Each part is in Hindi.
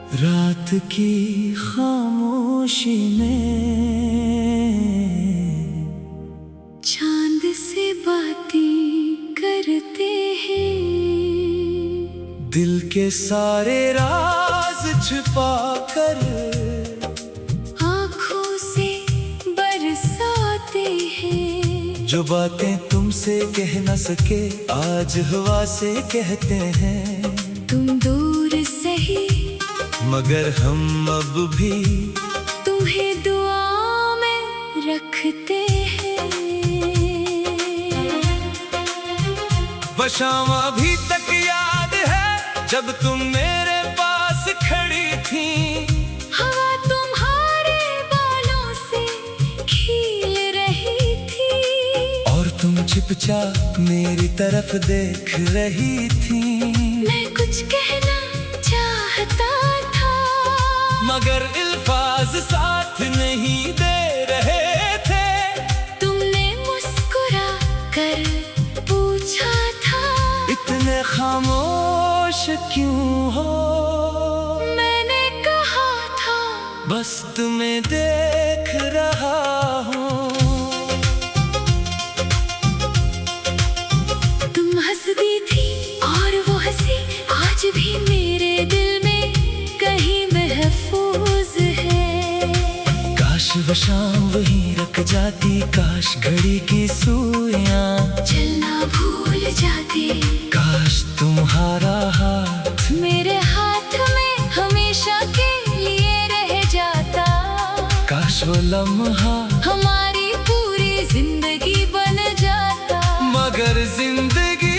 रात की खामोशी में चांद से बातें करते हैं, दिल के सारे राज छुपा कर आँखों से बरसाते हैं। जो बातें तुमसे कह न सके आज हवा से कहते हैं। तुम दूर सही मगर हम अब भी तुम्हें दुआ में रखते हैं। वो शाम अभी तक याद है जब तुम मेरे पास खड़ी थी। हवा तुम्हारे बालों से खिल रही थी और तुम चुपचाप मेरी तरफ देख रही थी। मैं कुछ कहना चाहता था मगर अल्फाज साथ नहीं दे रहे थे। तुमने मुस्कुरा कर पूछा था, इतने खामोश क्यों हो? मैंने कहा था बस तुम्हें देख रहा हूँ। तुम हंसती थी और वो हंसी आज भी मेरे दिल में कहीं महफूज है। काश वो शाम वहीं रख जाती, काश घड़ी की सुइयां चलना भूल जाती, काश तुम्हारा हाथ मेरे हाथ में हमेशा के लिए रह जाता। काश वो लम्हा हमारी पूरी जिंदगी बन जाता। मगर जिंदगी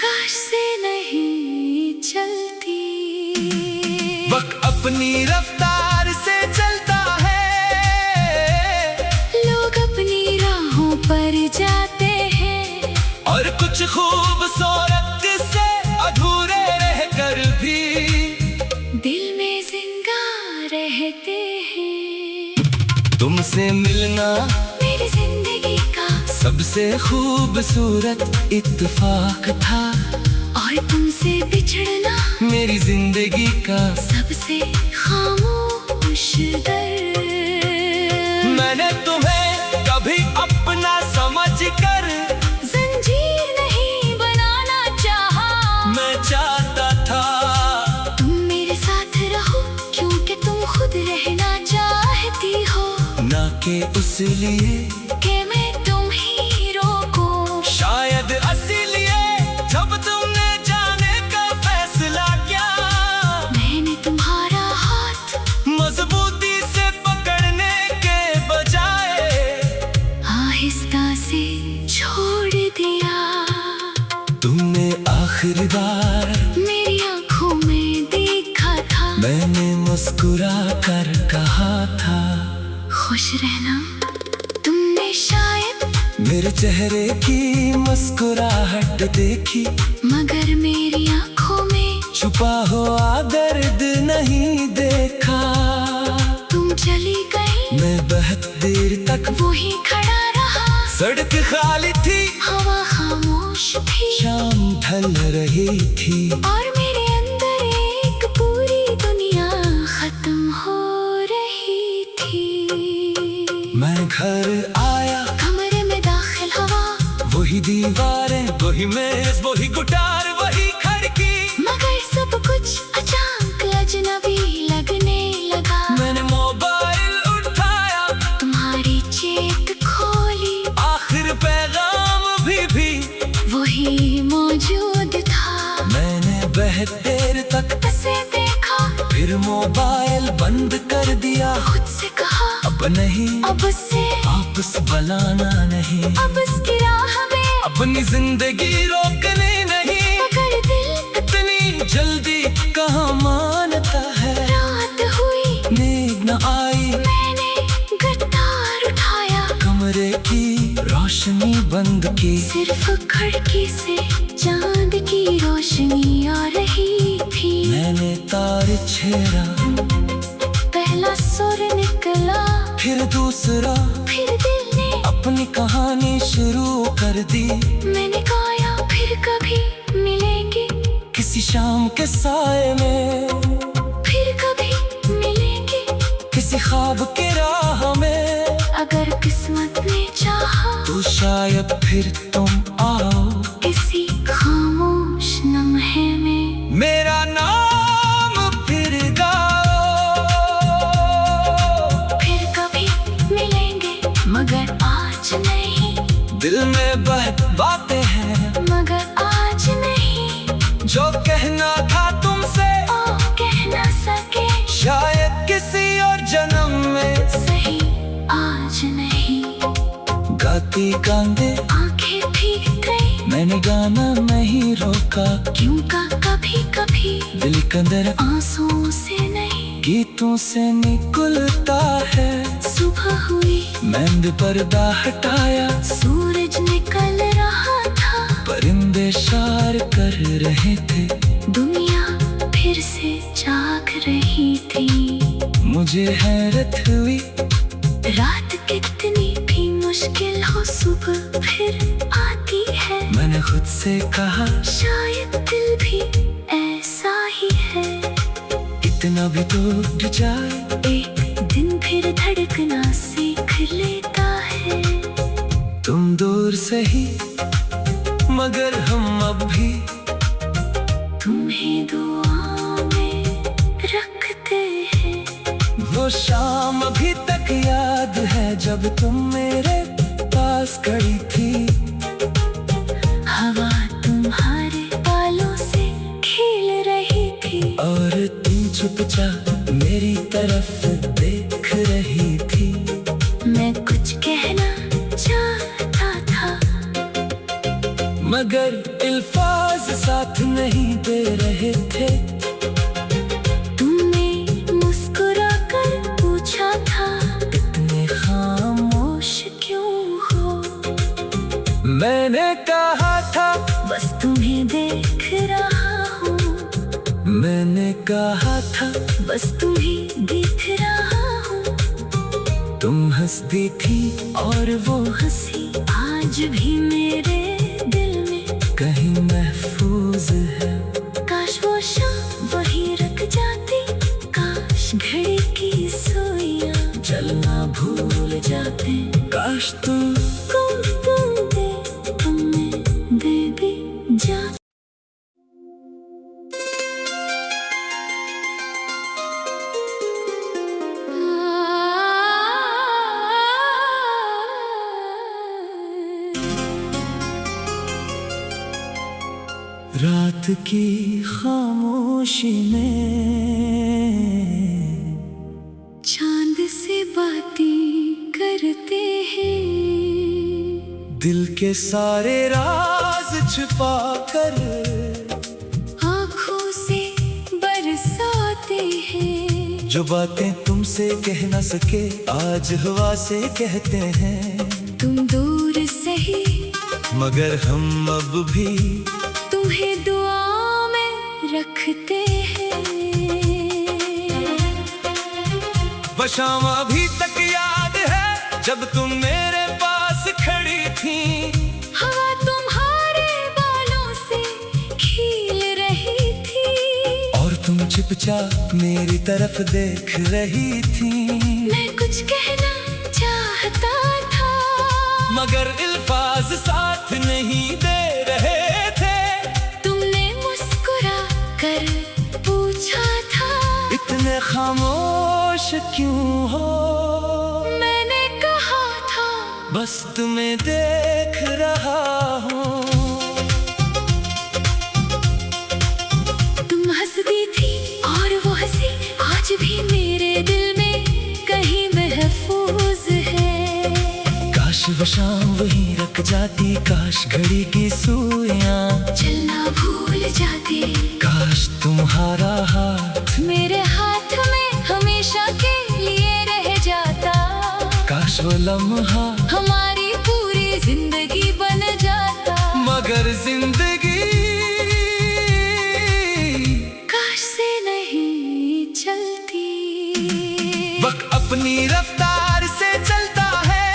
काश से नहीं चलती। वक्त अपनी रफ्तार से चलता है, लोग अपनी राहों पर जाते हैं और कुछ खूबसूरत से अधूरे रहकर भी दिल में जिंदा रहते हैं। तुमसे मिलना मेरी जिंदगी का सबसे खूबसूरत इत्तेफाक था, और तुमसे बिछड़ना मेरी जिंदगी का सबसे खामोश दर्द। मैंने तुम्हें कभी अपना समझ कर जंजीर नहीं बनाना चाहा, मैं चाहता था तुम मेरे साथ रहो क्योंकि तुम खुद रहना चाहती हो। ना कि उस लिए कि मैं तुम ही रोकूं, शायद इसीलिए जब तुमने जाने का फैसला किया, मैंने तुम्हारा हाथ मजबूती से पकड़ने के बजाय आहिस्ता से छोड़ दिया। तुमने आखिरी बार मेरी आंखों में देखा था, मैंने मुस्कुरा कर कहा था, खुश रहना। तुमने शायद मेरे चेहरे की मुस्कुराहट देखी, मगर मेरी आंखों में छुपा हुआ दर्द नहीं देखा। तुम चली गई, मैं बहुत देर तक वही खड़ा रहा। सड़क खाली थी, हवा खामोश थी, शाम ढल रही थी, और मेरे अंदर एक पूरी दुनिया खत्म हो रही थी। मैं घर आया, कमरे में दाखिल हवा, वही दीवारें, वही मेज, वही गिटार, वही खिड़की, मगर सब कुछ अचानक अजनबी लगने लगा। मैंने मोबाइल उठाया, तुम्हारी चेक खोली, आखिर पैगाम भी वही मौजूद था। मैंने बहुत देर तक उसे देखा, फिर मोबाइल बंद कर दिया। खुद से कहा अब नहीं, अब से वापस बुलाना नहीं, अब इसकी राह में अपनी जिंदगी रोकनी नहीं। मगर दिल इतनी जल्दी कहाँ मानता है, रात हुई, नींद न आई, मैंने गिटार उठाया, कमरे की रोशनी बंद की, सिर्फ खिड़की से चांद की रोशनी आ रही थी। मैंने तार छेड़ा, पहला सुर निकला, फिर दूसरा, फिर दिल ने अपनी कहानी शुरू कर दी। मैंने गाया, फिर कभी मिलेंगे, किसी शाम के साए में, फिर कभी मिलेंगे किसी ख्वाब के राह में। अगर किस्मत ने चाहा तो शायद फिर तुम आओ किसी खामोश लम्हे में, मेरा नाम फिर गाओ। फिर कभी मिलेंगे मगर आज नहीं, दिल में बहुत बातें हैं मगर आज नहीं, जो कहना था तुमसे ओ कह न सके, शायद किसी और जन्म में। सही आज नहीं, गाती गांदे आंखें भीग गई, मैंने गाना नहीं रोका, क्यों का कभी कभी दिल के अंदर आंसुओं से नहीं, गीतों से निकलता है। सुबह हुई मैंने पर्दा हटाया, सूरज निकल रहा था, परिंदे शार कर रहे थे, दुनिया फिर से जाग रही थी। मुझे हैरत हुई रात कितनी भी मुश्किल हो सुबह फिर आती है, मैंने खुद से कहा शायद दिल भी ऐसा ही है, इतना भी टूट जाए एक दिन फिर धड़कना सीख लेता है। तुम दूर से ही मगर हम अब भी तुम्हें दुआ में रखते हैं, वो शाम अभी तक याद है जब तुम मेरे पास खड़ी थी। हवा तुम्हारे बालों से खेल रही थी, और तुम चुपचाप मेरी तरफ देख रही थी। मैं कुछ कहना चाहता था, मगर अल्फाज साथ नहीं दे रहे थे। तुमने मुस्कुरा कर पूछा था, इतने खामोश क्यों हो? मैंने कहा था बस तुम्हें देख रहा हूँ, मैंने कहा था बस तुम्हें दिख रहा हूँ। तुम हंसती थी और वो हंसी आज भी मेरे दिल में कहीं महफूज है। काश वो शाम वही रख जाती, काश घड़ी की सुइयां चलना भूल जाते, काश तुम तुम दे तुम्हें दे भी जा। रात की खामोशी में चांद से बातें करते हैं, दिल के सारे राज छुपा कर आँखों से बरसाते हैं, जो बातें तुमसे कह न सके आज हवा से कहते हैं। तुम दूर सही मगर हम अब भी तुम्हें दुआ में रखते हैं। वो शाम अभी तक याद है जब तुम मेरे पास खड़ी थी। हवा तुम्हारे बालों से खिल रही थी, और तुम चुपचाप मेरी तरफ देख रही थी। मैं कुछ कहना चाहता था, मगर अल्फाज साथ नहीं दे रहे थे। तुमने मुस्कुरा कर पूछा था, इतने खामोश क्यों हो? मैंने कहा था बस तुम्हें देख रहा हूँ। तुम हंसती थी और वो हंसी आज भी मेरे दिल में कहीं महफूज है। काश वो शाम वहीं रख जाती, काश घड़ी की सुइयां चलना भूल जाते, काश तुम्हारा हाथ मेरे हाथ में हमेशा के लिए रह जाता। काश वो लम्हा हमारी पूरी जिंदगी बन जाता, मगर जिंदगी काश से नहीं चलती। वक्त अपनी रफ्तार से चलता है,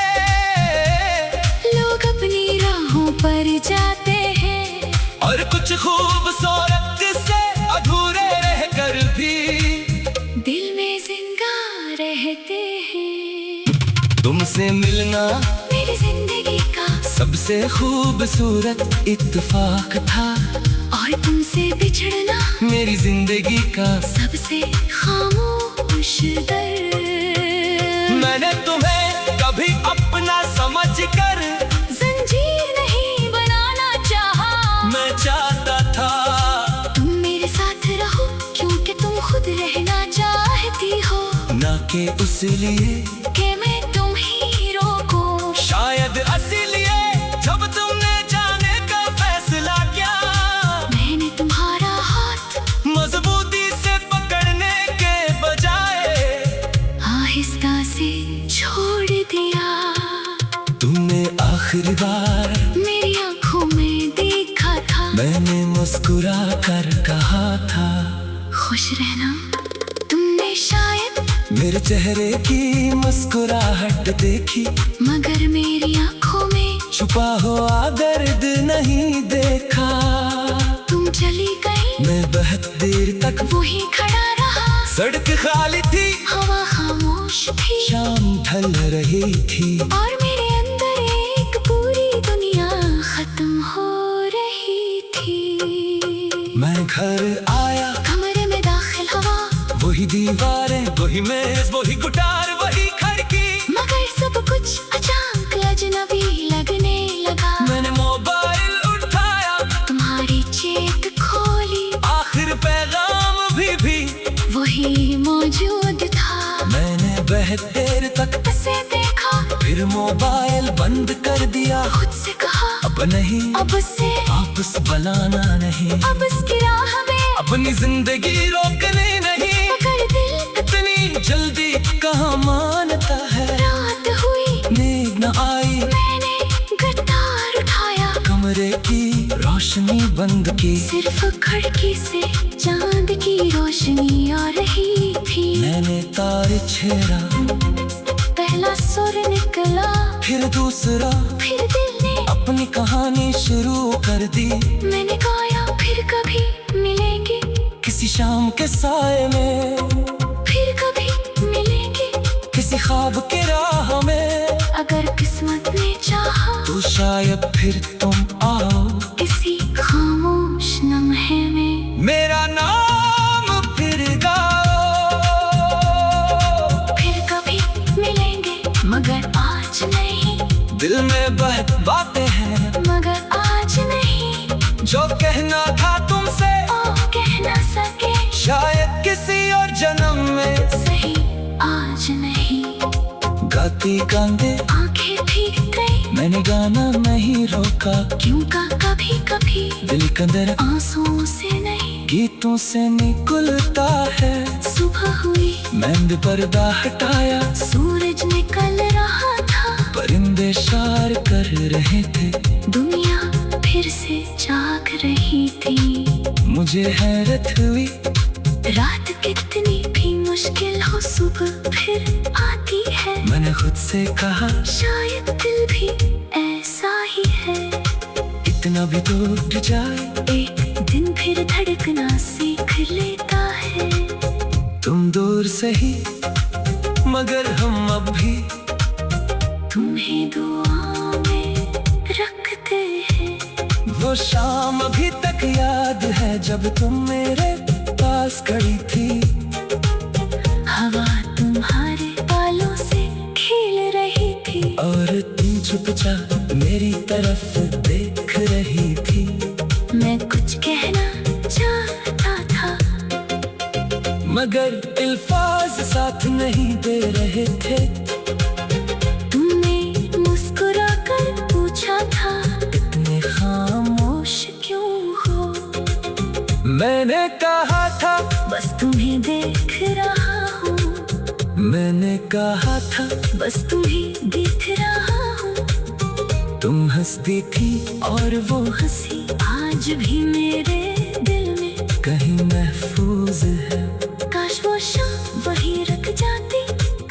लोग अपनी राहों पर जाते हैं, और कुछ खूबसूरत से तुमसे मिलना मेरी जिंदगी का सबसे खूबसूरत इत्तेफाक था, और तुमसे बिछड़ना मेरी जिंदगी का सबसे खामोश दर्द। मैंने तुम्हें कभी अपना समझ कर जंजीर नहीं बनाना चाहा, मैं चाहता था तुम मेरे साथ रहो क्योंकि तुम खुद रहना चाहती हो, ना कि उस लिए कि मैं तुम ही रोकूं। शायद इसीलिए जब तुमने जाने का फैसला किया, मैंने तुम्हारा हाथ मजबूती से पकड़ने के बजाय आहिस्ता से छोड़ दिया। तुमने आखिरी बार मेरी आंखों में देखा था, मैंने मुस्कुरा कर कहा था, खुश रहना। तुमने शायद मेरे चेहरे की मुस्कुराहट देखी, मगर मेरी आंखों में छुपा हुआ दर्द नहीं देखा। तुम चली गई, मैं बहुत देर तक वही खड़ा रहा, सड़क खाली थी, हवा खामोश थी, शाम ढल रही थी, और मेरे अंदर एक पूरी दुनिया खत्म हो रही थी। मैं घर आया, कमरे में दाखिल हवा, वही दीवारें, वही मेज, वही गिटार, वही खिड़की, मगर सब कुछ अचानक अजनबी लगने लगा। मैंने मोबाइल उठाया, तुम्हारी चेट खोली, आखिर पैगाम भी वही मौजूद था। मैंने बहुत देर तक उसे देखा, फिर मोबाइल बंद कर दिया, खुद से कहा अब नहीं, अब से वापस बनाना नहीं, अब इसकी राह में अपनी जिंदगी रोकनी नहीं। मगर दिल इतनी जल्दी कहाँ मानता है, रात हुई, नींद न आई, मैंने गिटार उठाया, कमरे की रोशनी बंद की, सिर्फ खिड़की से चांद की रोशनी आ रही थी। मैंने तार छेड़ा, पहला सुर निकला, फिर दूसरा, फिर दिल ने अपनी कहानी शुरू कर दी। मैंने गाया, फिर कभी मिलेंगे, किसी शाम के साए में, फिर कभी मिलेंगे, किसी ख्वाब के राह में, अगर किस्मत ने चाहा तो शायद फिर तुम आओ किसी खामोश लम्हे में। मेरा नाम फिर गाओ, फिर कभी मिलेंगे, मगर आज नहीं, दिल में बहुत बातें हैं मगर आज नहीं, जो कहना था तुमसे, ओ कह ना सके, शायद किसी और जन्म में। सही आज नहीं। गाती गांदे आंखें भीग गई, मैंने गाना नहीं रोका, क्यों का कभी कभी दिल के अंदर आंसुओं से नहीं, गीतों से निकलता है। सुबह हुई, मैंने पर्दा हटाया, सूरज निकल रहा था, परिंदे शार कर रहे थे, दुनिया फिर से जाग रही थी। मुझे हैरत हुई, रात कितनी भी मुश्किल हो, सुबह फिर आती है। मैंने खुद से कहा, शायद दिल भी ऐसा ही है, इतना भी टूट जाए, एक दिन फिर धड़कना सीख लेता है। तुम दूर से ही, मगर हम अब भी तुम्हें दुआ में रखते हैं। वो शाम अभी तक याद है, जब तुम मेरे पास खड़ी थी, हवा तुम्हारे बालों से खेल रही थी, और तुम चुपचाप मेरी तरफ देख रही थी। मैं कुछ कहना चाहता था, मगर अल्फाज साथ नहीं दे रहे थे। तुमने मुस्कुरा कर पूछा था, इतने खामोश क्यों हो? मैंने कहा था, बस तुम्हें देख रहा हूँ, मैंने कहा था, बस तुम्हें देख रहा हूँ। तुम हंसती थी, और वो हंसी आज भी मेरे दिल में कहीं महफूज है। काश वो शाम वही रख जाती,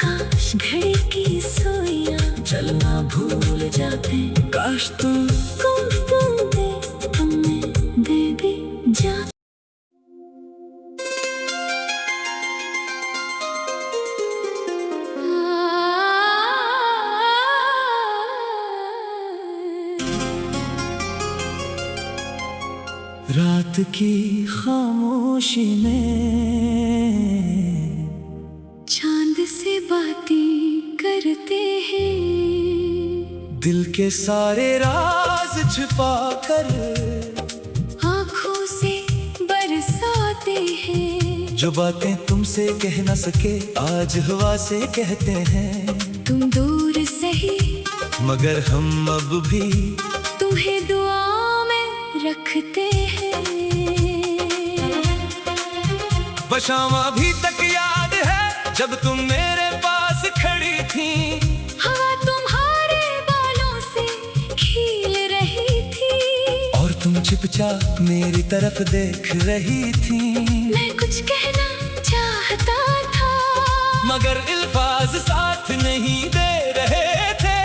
काश घड़ी की सुइयां चलना भूल जाते, काश तुम तुम दे, तुम्हें दे भी जा। रात की खामोशी में चांद से बातें करते हैं, दिल के सारे राज छिपा कर आँखों से बरसाते हैं। जो बातें तुमसे कह न सके आज हवा से कहते हैं। तुम दूर सही मगर हम अब भी तुम्हें दुआ में रखते हैं। वो शाम अभी तक याद है जब तुम मेरे पास खड़ी थी। हवा तुम्हारे बालों से खिल रही थी और तुम चुपचाप मेरी तरफ देख रही थी। मैं कुछ कहना चाहता था मगर अल्फाज साथ नहीं दे रहे थे।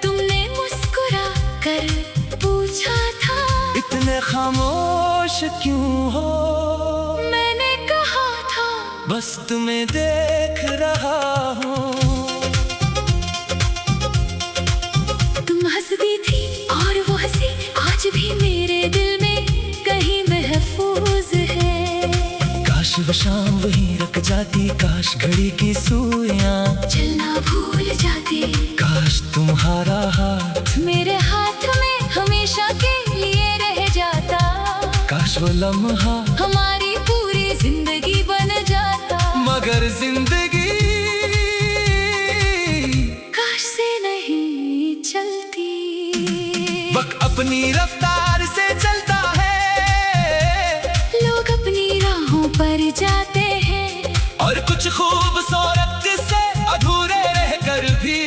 तुमने मुस्कुरा कर पूछा था इतने खामोश क्यों हो। मैंने कहा था बस तुम्हें देख रहा हूँ। तुम हंसती थी और वो हंसी आज भी मेरे दिल में कहीं महफूज है। काश वो शाम वहीं रख जाती, काश घड़ी की सुइयां चलना भूल जाते, काश तुम्हारा हाथ मेरे हाथ में हमेशा के लिए रह जाता। काश वो लम्हा हमारी पूरी जिंदगी बन जाता। मगर जिंदगी काश से नहीं चलती। वक्त अपनी रफ्तार से चलता है, लोग अपनी राहों पर जाते हैं और कुछ खूबसूरत से अधूरे रहकर भी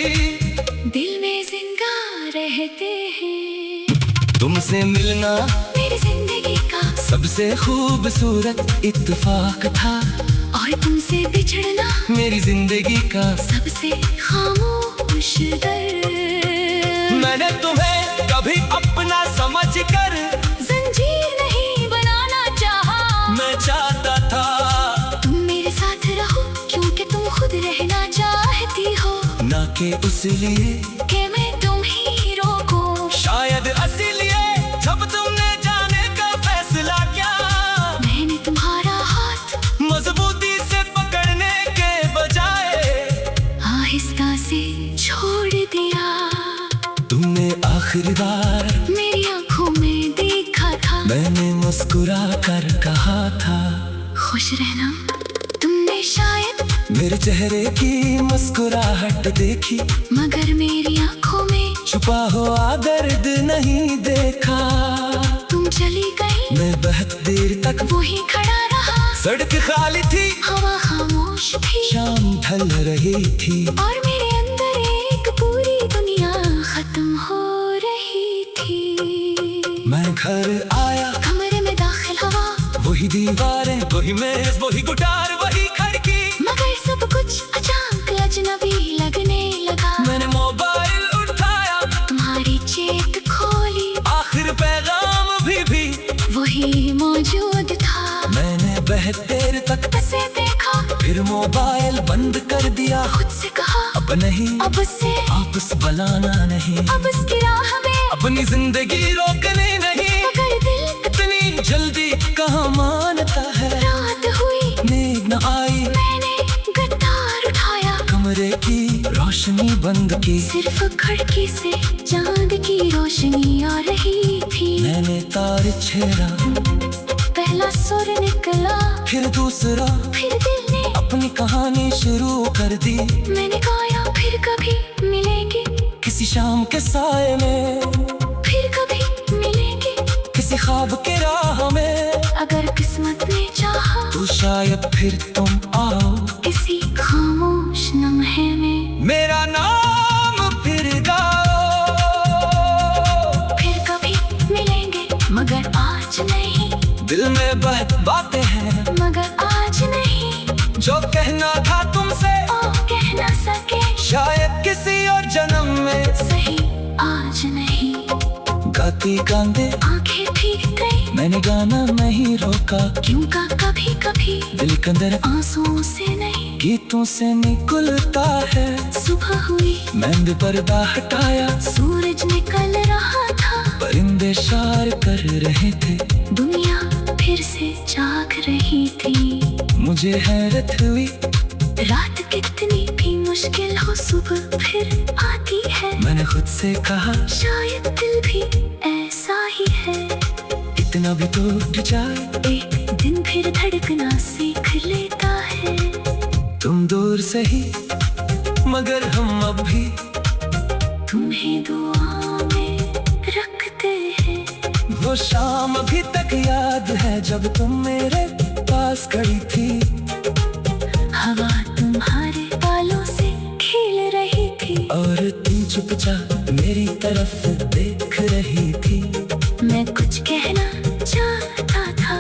दिल में जिंदा रहते हैं। तुमसे मिलना मेरी जिंदगी का सबसे खूबसूरत इत्तेफाक था और तुमसे बिछड़ना मेरी जिंदगी का। सबसे खामोश दर्द। मैंने तुम्हें कभी अपना समझ कर जंजीर नहीं बनाना चाहा। मैं चाहता था तुम मेरे साथ रहो क्योंकि तुम खुद रहना चाहती हो, ना कि उस लिए कि मैं तुम ही रोकूं। शायद असलिए जब तुमने जाने का फैसला किया। मैंने तुम्हारा हाथ मजबूती से पकड़ने के बजाय आहिस्ता से छोड़ दिया। तुमने आखिरी बार मेरी आंखों में देखा था, मैंने मुस्कुरा कर कहा था खुश रहना। तुमने शायद मेरे चेहरे की मुस्कुराहट देखी, मगर मेरी आंखों में छुपा हुआ दर्द नहीं देखा। तुम चली गई, मैं बहुत देर तक वही खड़ा रहा। सड़क खाली थी, हवा खामोश थी, शाम ढल रही थी और मेरे अंदर एक पूरी दुनिया खत्म हो रही थी। मैं घर आया, कमरे में दाखिल हवा, वही दीवारें, वही मेज, वही गिटार, वही खिड़की। मगर सब कुछ अचानक अजनबी लगने लगा। मैंने मोबाइल उठाया, तुम्हारी चेट खोली, आखिर पैगाम भी वही मौजूद था। मैंने बहुत देर तक ऐसे देखा, फिर मोबाइल बंद कर दिया। खुद से कहा अब नहीं, अब से आपस बुलाना नहीं, अब इसकी राह में अपनी जिंदगी रोकनी नहीं। मगर दिल इतनी जल्दी कहाँ मानता है। रात हुई, नींद न आई, मैंने गिटार उठाया, कमरे की रोशनी बंद की। सिर्फ खिड़की से चांद की रोशनी आ रही थी। मैंने तार छेड़ा, पहला सुर निकला, फिर दूसरा, फिर दिल ने अपनी कहानी शुरू कर दी। मैंने गाया फिर कभी मिलेंगे, किसी शाम के साए में, फिर कभी मिलेंगे, किसी ख्वाब के राह में। अगर किस्मत ने चाहा तो शायद फिर तुम आओ किसी खामोश लम्हे में। मेरा नाम फिर गाओ। फिर कभी मिलेंगे मगर आज नहीं, दिल में बहुत बातें हैं मगर आज नहीं। जो कहना था तुमसे ओ कह ना सके, शायद किसी और जन्म में। सही आज नहीं। गाती गांदे आंखें भीग गई, मैंने गाना नहीं रोका, क्यों का कभी कभी दिल के अंदर आंसुओं से नहीं। गीतों से निकलता है। सुबह हुई, मैंने पर्दा हटाया, सूरज निकल रहा था, परिंदे शार कर रहे थे। दुनिया जाग रही थी। मुझे हैरत हुई, रात कितनी भी मुश्किल हो सुबह फिर आती है। मैंने खुद से कहा शायद दिल भी ऐसा ही है। इतना भी तो टूट जाए, एक दिन फिर धड़कना सीख लेता है। तुम दूर से ही मगर हम अब भी तुम्हें दुआ में रखते हैं। वो शाम अभी तक याद है जब तुम मेरे पास खड़ी थी। हवा तुम्हारे बालों से खेल रही थी और तुम चुपचाप मेरी तरफ देख रही थी। मैं कुछ कहना चाहता था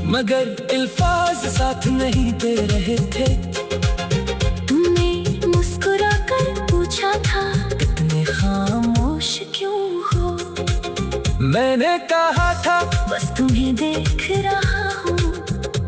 मगर अल्फाज साथ नहीं दे रहे थे। तुमने मुस्कुरा कर पूछा था इतने खामोश क्यों हो। मैंने कहा था बस तुम्हें देख रहा हूँ।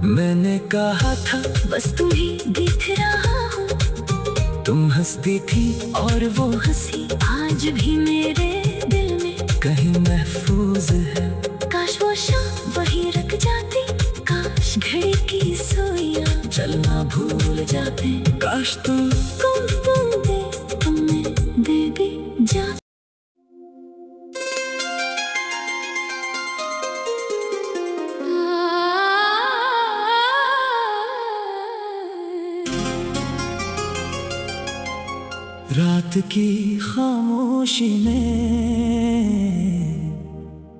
मैंने कहा था बस तुम्हें दिख रहा हूँ। तुम हंसती थी और वो हंसी आज भी मेरे दिल में कहीं महफूज है। काश वो शाम वही रख जाती, काश घड़ी की सुइयां चलना भूल जाते। काश तू तुम दे तुम्हें दे भी जा। रात की खामोशी में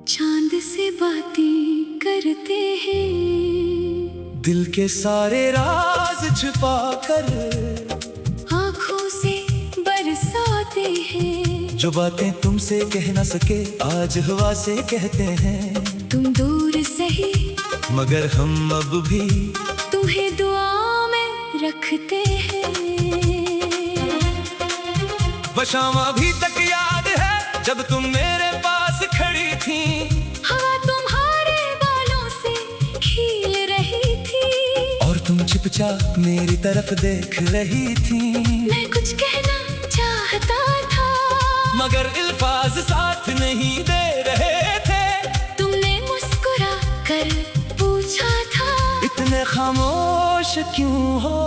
चांद से बातें करते हैं। दिल के सारे राज छुपा कर आँखों से बरसाते हैं। जो बातें तुमसे कह न सके आज हवा से कहते हैं। तुम दूर सही मगर हम अब भी तुम्हें दुआ में रखते हैं। वो शाम अभी तक याद है जब तुम मेरे पास खड़ी थी। हवा तुम्हारे बालों से खिल रही थी और तुम चुपचाप मेरी तरफ देख रही थी। मैं कुछ कहना चाहता था मगर अल्फाज साथ नहीं दे रहे थे। तुमने मुस्कुरा कर पूछा था इतने खामोश क्यों हो।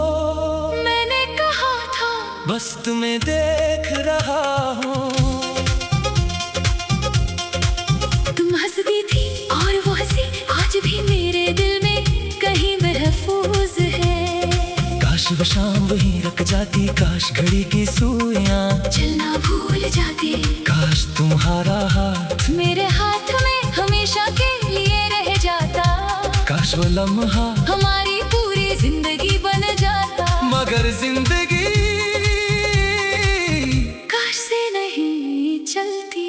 मैंने कहा था बस तुम्हें देख रहा हूँ। तुम हंसती थी और वो हंसी आज भी मेरे दिल में कहीं महफूज है। काश वो शाम वहीं रख जाती, काश घड़ी की सुइयां चलना भूल जाती। काश तुम्हारा हाथ मेरे हाथ में हमेशा के लिए रह जाता। काश वो लम्हा हमारी पूरी जिंदगी बन जाता। मगर जिंदगी काश से नहीं चलती।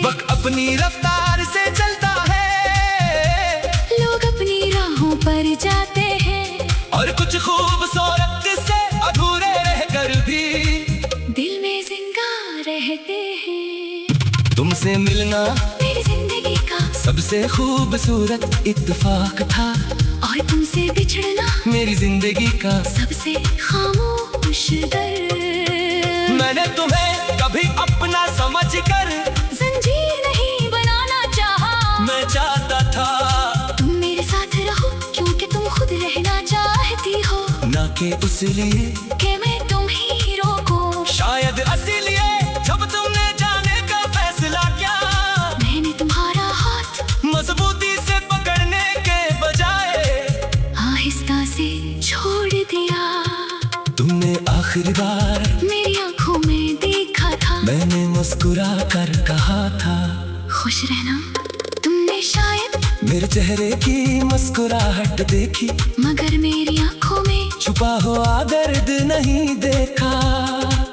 वक्त अपनी रफ्तार से चलता है। लोग अपनी राहों पर जाते हैं और कुछ खूबसूरत से अधूरे रहकर भी दिल में जिंदा रहते हैं। तुमसे मिलना मेरी जिंदगी का सबसे खूबसूरत इत्तेफाक था। और तुमसे बिछड़ना मेरी जिंदगी का सबसे खामोश दर्द। मैंने तुम्हें कभी अपना समझ कर जंजीर नहीं बनाना चाहा। मैं चाहता था तुम मेरे साथ रहो क्योंकि तुम खुद रहना चाहती हो। ना कि उस लिए कि मैं तुम ही रोको। शायद इसीलिए जब तुमने जाने का फैसला किया। मैंने तुम्हारा हाथ मजबूती से पकड़ने के बजाय आहिस्ता से छोड़ दिया। तुमने आखिरी बार मेरी आंखों में देखा था। मैंने मुस्कुरा कर कहा था खुश रहना। तुमने शायद मेरे चेहरे की मुस्कुराहट देखी मगर मेरी आंखों में छुपा हुआ दर्द नहीं देखा।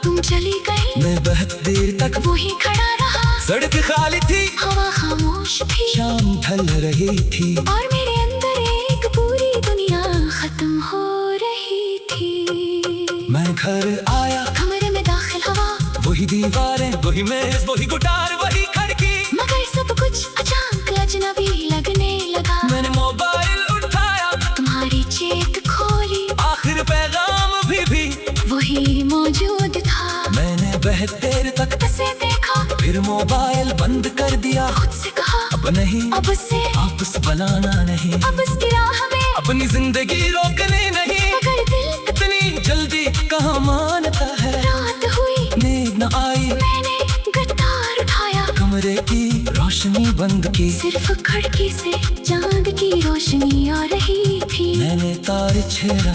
तुम चली गई मैं बहुत देर तक वही खड़ा रहा। सड़क खाली थी, हवा खामोश थी, शाम ढल रही थी और मेरे अंदर एक पूरी दुनिया खत्म हो रही थी। मैं घर आया, कमरे में दाखिल हवा, वही दीवारें, वही मेज, वही गिटार, वही खिड़की, मगर सब कुछ अचानक अजनबी लगने लगा। मैंने मोबाइल उठाया, तुम्हारी चेत खोली, आखिर पैगाम भी वही मौजूद था। मैंने बहुत देर तक उसे देखा, फिर मोबाइल बंद कर दिया। खुद से कहा अब अब नहीं, अब से आपस बनाना नहीं, अब इसकी राह में अपनी जिंदगी रोकनी नहीं। मगर दिल इतनी जल्दी कहाँ मानता है, रात हुई नींद न आई, मैंने गिटार उठाया, कमरे की रोशनी बंद की, सिर्फ खिड़की से चांद की रोशनी आ रही थी। मैंने तार छेड़ा,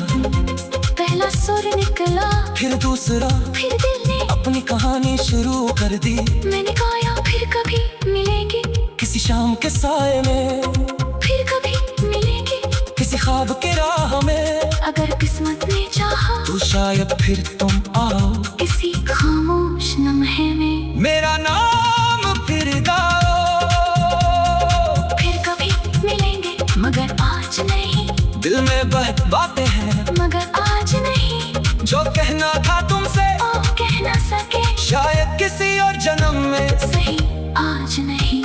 पहला सुर निकला, फिर दूसरा, फिर दिल ने अपनी कहानी शुरू कर दी। मैंने गाया फिर कभी मिलेंगे, किसी शाम के साए में, फिर कभी मिलेंगे, किसी ख्वाब के राह में, अगर किस्मत ने चाहा तो शायद फिर तुम आओ किसी खामोश लम्हे में। मेरा नाम फिर गाओ। फिर कभी मिलेंगे मगर आज नहीं, दिल में बातें हैं मगर आज नहीं, जो कहना था तुमसे ओ कह ना सके, शायद किसी और जन्म में। सही आज नहीं,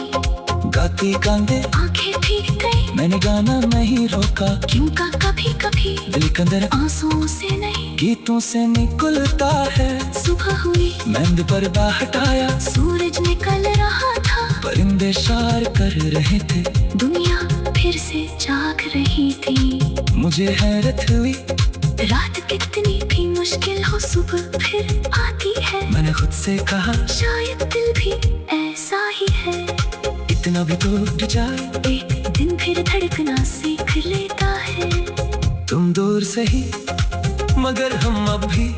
गाती गांदे आंखें भीग गई, मैंने गाना नहीं रोका, क्यों का कभी कभी दिल के अंदर आंसुओं से नहीं, गीतों से निकलता है। सुबह हुई मैंने पर्दा हटाया, सूरज निकल रहा था, परिंदे शार कर रहे थे, दुनिया फिर से जाग रही थी। मुझे हैरत हुई, रात कितनी भी मुश्किल हो सुबह फिर आती है। मैंने खुद से कहा शायद दिल भी ऐसा ही है, इतना भी टूट जाए एक दिन फिर धड़कना सीख लेता है। तुम दूर से ही मगर हम अब भी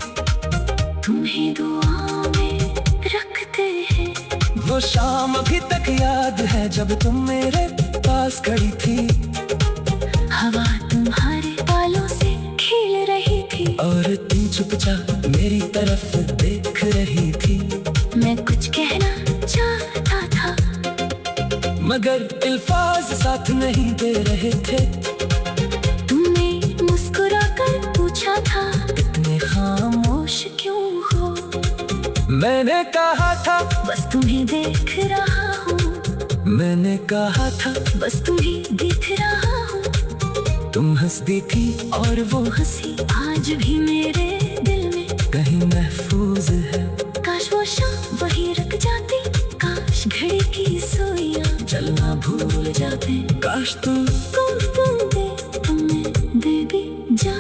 तुम्हें दुआ में रखते हैं। वो शाम अभी तक याद है जब तुम मेरे पास खड़ी थी, हवा तुम्हारे बालों से खेल रही थी, और तुम चुपचाप मेरी तरफ देख रही थी। मैं कुछ कहना चाहता था मगर अल्फाज साथ नहीं दे रहे थे। तुमने मुस्कुराकर पूछा था इतने खामोश क्यों हो, मैंने कहा था बस तुम्हें देख रहा हूँ, मैंने कहा था बस तुम्हें दिख रहा हूँ। तुम हंसती थी और वो हंसी आज भी मेरे दिल में कहीं महफूज है। काश वो शाम वही रुक जाती, काश घड़ी की सुइयां चलना भूल जाते, काश तुम तुम दे तुम्हें दे भी जा